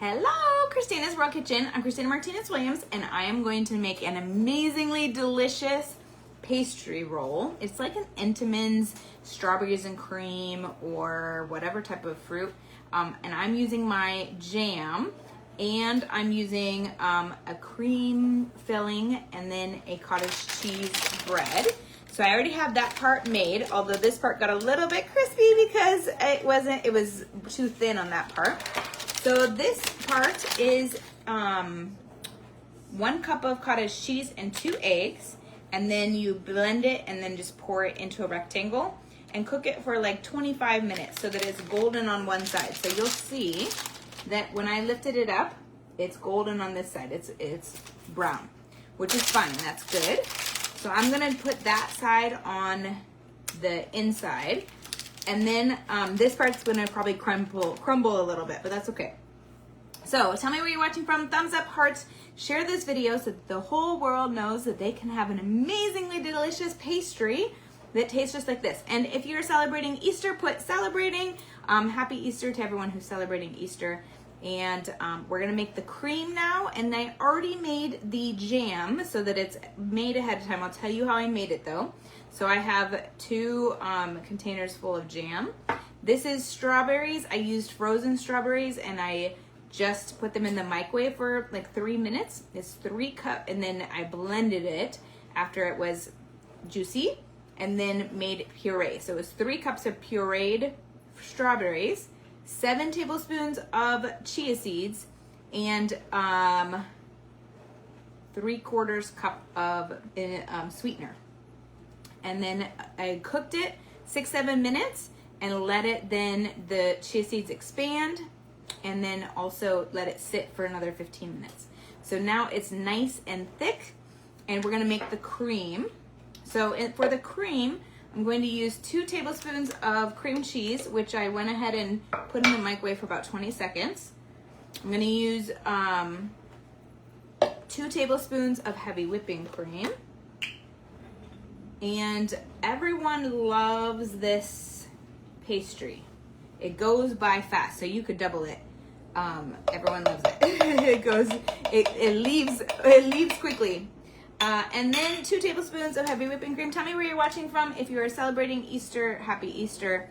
Hello, Christina's World Kitchen. I'm Christina Martinez-Williams, and I am going to make an amazingly delicious pastry roll. It's like an Entenmann's strawberries and cream or whatever type of fruit. And I'm using my jam, and I'm using a cream filling and then a cottage cheese bread. So I already have that part made, although this part got a little bit crispy because it was too thin on that part. So this part is 1 cup of cottage cheese and 2 eggs, and then you blend it and then just pour it into a rectangle and cook it for like 25 minutes so that it's golden on one side. So you'll see that when I lifted it up, it's golden on this side. It's brown, which is fine. That's good. So I'm gonna put that side on the inside. And then this part's gonna probably crumble a little bit, but that's okay. So tell me where you're watching from, thumbs up, hearts, share this video so that the whole world knows that they can have an amazingly delicious pastry that tastes just like this. And if you're celebrating Easter, put celebrating. Happy Easter to everyone who's celebrating Easter. And we're gonna make the cream now, and I already made the jam so that it's made ahead of time. I'll tell you how I made it though. So I have 2 containers full of jam. This is strawberries. I used frozen strawberries and I just put them in the microwave for like 3 minutes. It's 3 cups, and then I blended it after it was juicy and then made puree. So it was 3 cups of pureed strawberries, 7 tablespoons of chia seeds, and 3/4 cup of sweetener. And then I cooked it 6-7 minutes and let it then the chia seeds expand, and then also let it sit for another 15 minutes. So now it's nice and thick, and we're gonna make the cream. So for the cream, I'm going to use 2 tablespoons of cream cheese, which I went ahead and put in the microwave for about 20 seconds. I'm gonna use 2 tablespoons of heavy whipping cream. And everyone loves this pastry. It goes by fast, so you could double it. Everyone loves it. it leaves quickly. And then 2 tablespoons of heavy whipping cream. Tell me where you're watching from. If you are celebrating Easter, happy Easter.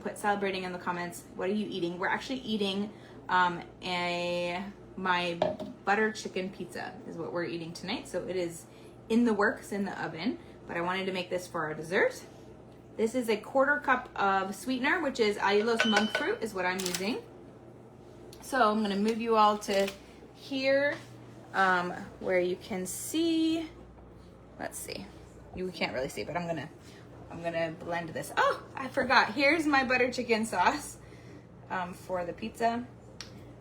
Put celebrating in the comments. What are you eating? We're actually eating my butter chicken pizza is what we're eating tonight. So it is in the works in the oven, but I wanted to make this for our dessert. This is a 1/4 cup of sweetener, which is allulose monk fruit is what I'm using. So I'm gonna move you all to here where you can see, let's see, you can't really see, but I'm gonna blend this. Oh, I forgot, here's my butter chicken sauce for the pizza.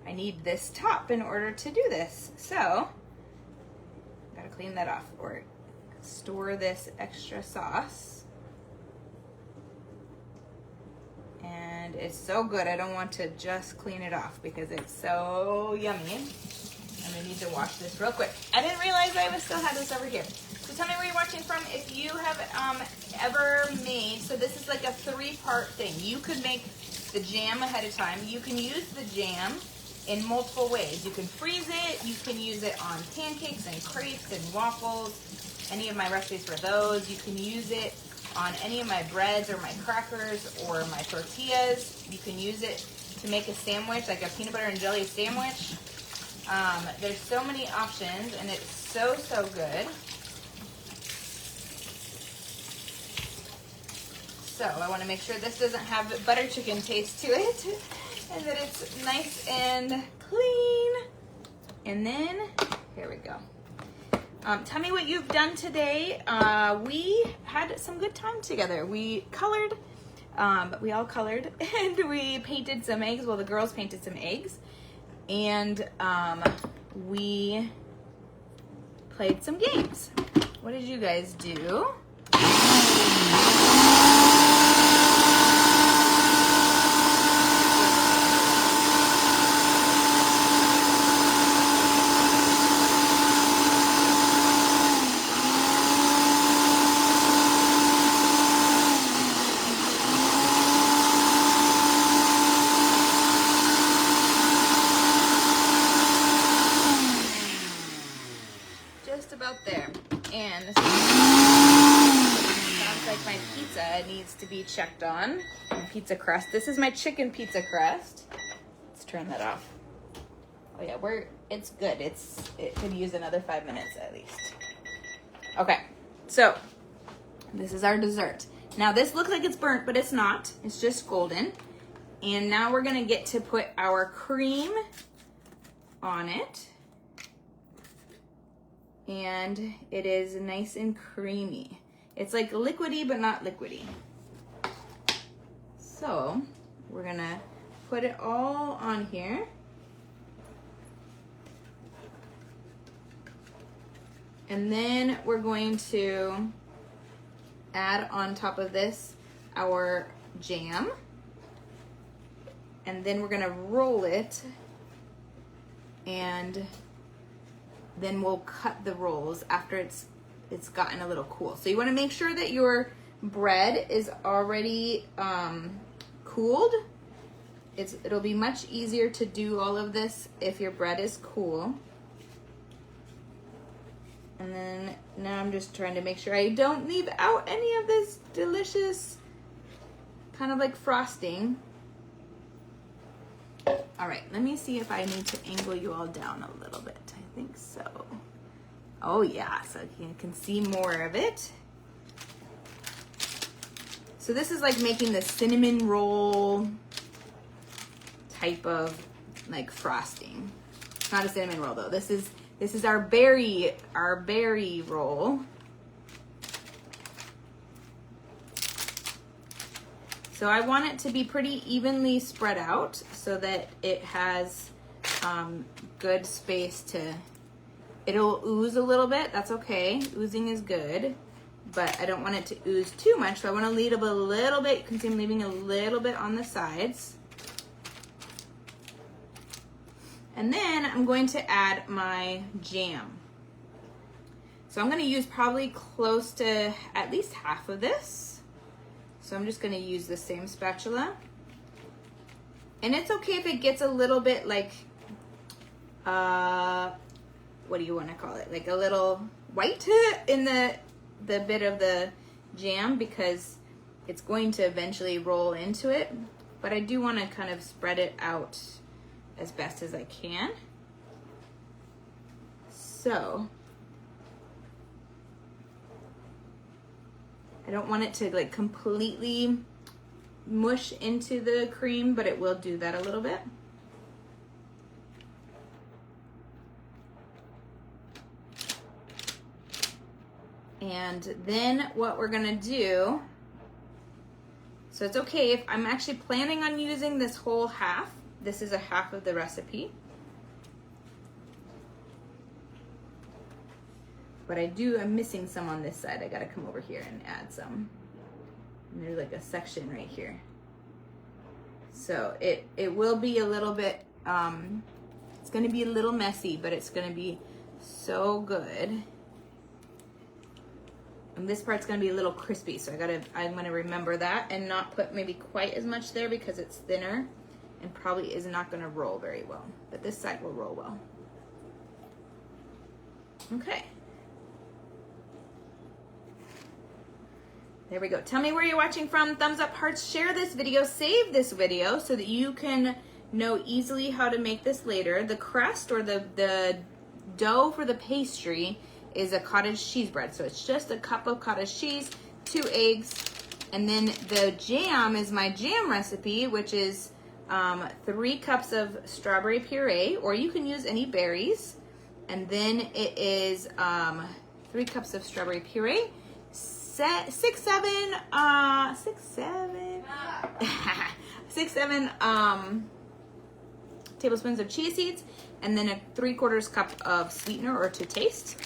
I need this top in order to do this. So, gotta clean that off or store this extra sauce. And it's so good, I don't want to just clean it off because it's so yummy. I'm gonna need to wash this real quick. I didn't realize I still had this over here. So tell me where you're watching from if you have ever made, so this is like a 3-part thing. You could make the jam ahead of time. You can use the jam in multiple ways. You can freeze it, you can use it on pancakes and crepes and waffles, any of my recipes for those. You can use it on any of my breads or my crackers or my tortillas. You can use it to make a sandwich, like a peanut butter and jelly sandwich. There's so many options, and it's so good. So I want to make sure this doesn't have butter chicken taste to it, and that it's nice and clean. And then, here we go. Tell me what you've done today. We had some good time together. We colored, we all colored, and we painted some eggs. Well, the girls painted some eggs. And we played some games. What did you guys do? man, this sounds like my pizza needs to be checked on. My pizza crust. This is my chicken pizza crust. Let's turn that off. Oh yeah, it's good. It could use another 5 minutes at least. Okay, so this is our dessert. Now this looks like it's burnt, but it's not. It's just golden. And now we're gonna get to put our cream on it. And it is nice and creamy. It's like liquidy, but not liquidy. So we're gonna put it all on here. And then we're going to add on top of this our jam. And then we're gonna roll it, and then we'll cut the rolls after it's gotten a little cool. So you wanna make sure that your bread is already cooled. It'll be much easier to do all of this if your bread is cool. And then now I'm just trying to make sure I don't leave out any of this delicious kind of like frosting. All right, let me see if I need to angle you all down a little bit. I think so. Oh yeah, so you can see more of it. So this is like making the cinnamon roll type of like frosting. It's not a cinnamon roll though. This is our berry roll. So I want it to be pretty evenly spread out so that it has good space to, it'll ooze a little bit, that's okay. Oozing is good, but I don't want it to ooze too much. So I want to leave a little bit, you can see I'm leaving a little bit on the sides. And then I'm going to add my jam. So I'm gonna use probably close to at least half of this. So I'm just gonna use the same spatula. And it's okay if it gets a little bit like, what do you wanna call it? Like a little white in the bit of the jam, because it's going to eventually roll into it. But I do wanna kind of spread it out as best as I can. So I don't want it to like completely mush into the cream, but it will do that a little bit. And then what we're gonna do, so it's okay if I'm actually planning on using this whole half. This is a half of the recipe. But I'm missing some on this side. I gotta come over here and add some. And there's like a section right here. So it will be a little bit, it's gonna be a little messy, but it's gonna be so good. And this part's gonna be a little crispy, so I'm gonna remember that and not put maybe quite as much there because it's thinner and probably is not gonna roll very well. But this side will roll well. Okay. There we go. Tell me where you're watching from. Thumbs up, hearts, share this video, save this video so that you can know easily how to make this later. The crust or the dough for the pastry is a cottage cheese bread. So it's just a cup of cottage cheese, 2 eggs, and then the jam is my jam recipe, which is 3 cups of strawberry puree, or you can use any berries. And then it is 3 cups of strawberry puree, 6, 7 tablespoons of chia seeds, and then a 3/4 cup of sweetener or to taste.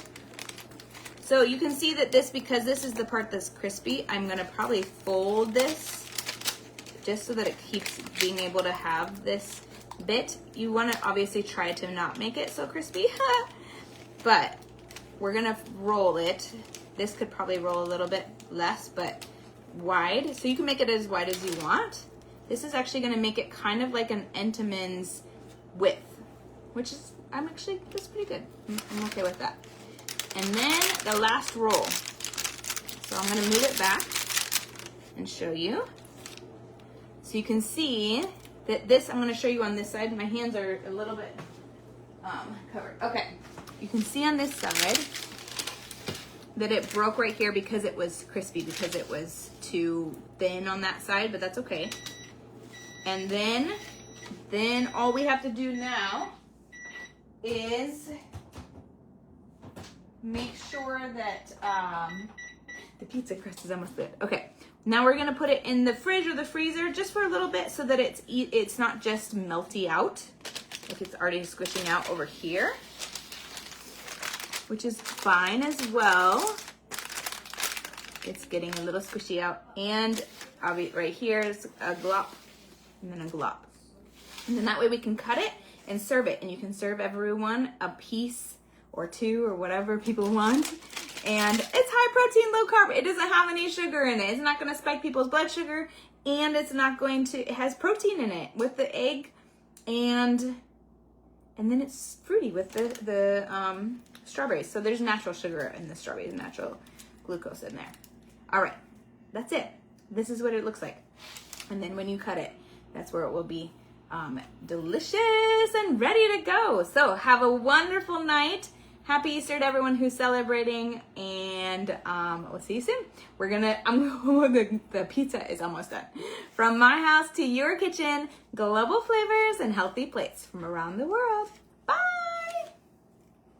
So you can see that because this is the part that's crispy, I'm gonna probably fold this just so that it keeps being able to have this bit. You wanna obviously try to not make it so crispy, but we're gonna roll it. This could probably roll a little bit less, but wide. So you can make it as wide as you want. This is actually gonna make it kind of like an Entenmann's width, which is, that's pretty good. I'm okay with that. And then the last roll. So I'm gonna move it back and show you. So you can see that this, I'm gonna show you on this side. My hands are a little bit covered. Okay, you can see on this side that it broke right here because it was crispy, because it was too thin on that side, but that's okay. And then all we have to do now is make sure that the pizza crust is almost good. Okay, now we're gonna put it in the fridge or the freezer just for a little bit so that it's not just melty out, like it's already squishing out over here, which is fine as well. It's getting a little squishy out, and I'll be right here is a glop and then a glop. And then that way we can cut it and serve it, and you can serve everyone a piece or two or whatever people want. And it's high protein, low carb. It doesn't have any sugar in it. It's not gonna spike people's blood sugar, and it's not going to, it has protein in it with the egg, and then it's fruity with the strawberries. So there's natural sugar in the strawberries, natural glucose in there. All right, that's it. This is what it looks like. And then when you cut it, that's where it will be delicious and ready to go. So have a wonderful night. Happy Easter to everyone who's celebrating, and we'll see you soon. The pizza is almost done. From my house to your kitchen, global flavors and healthy plates from around the world. Bye.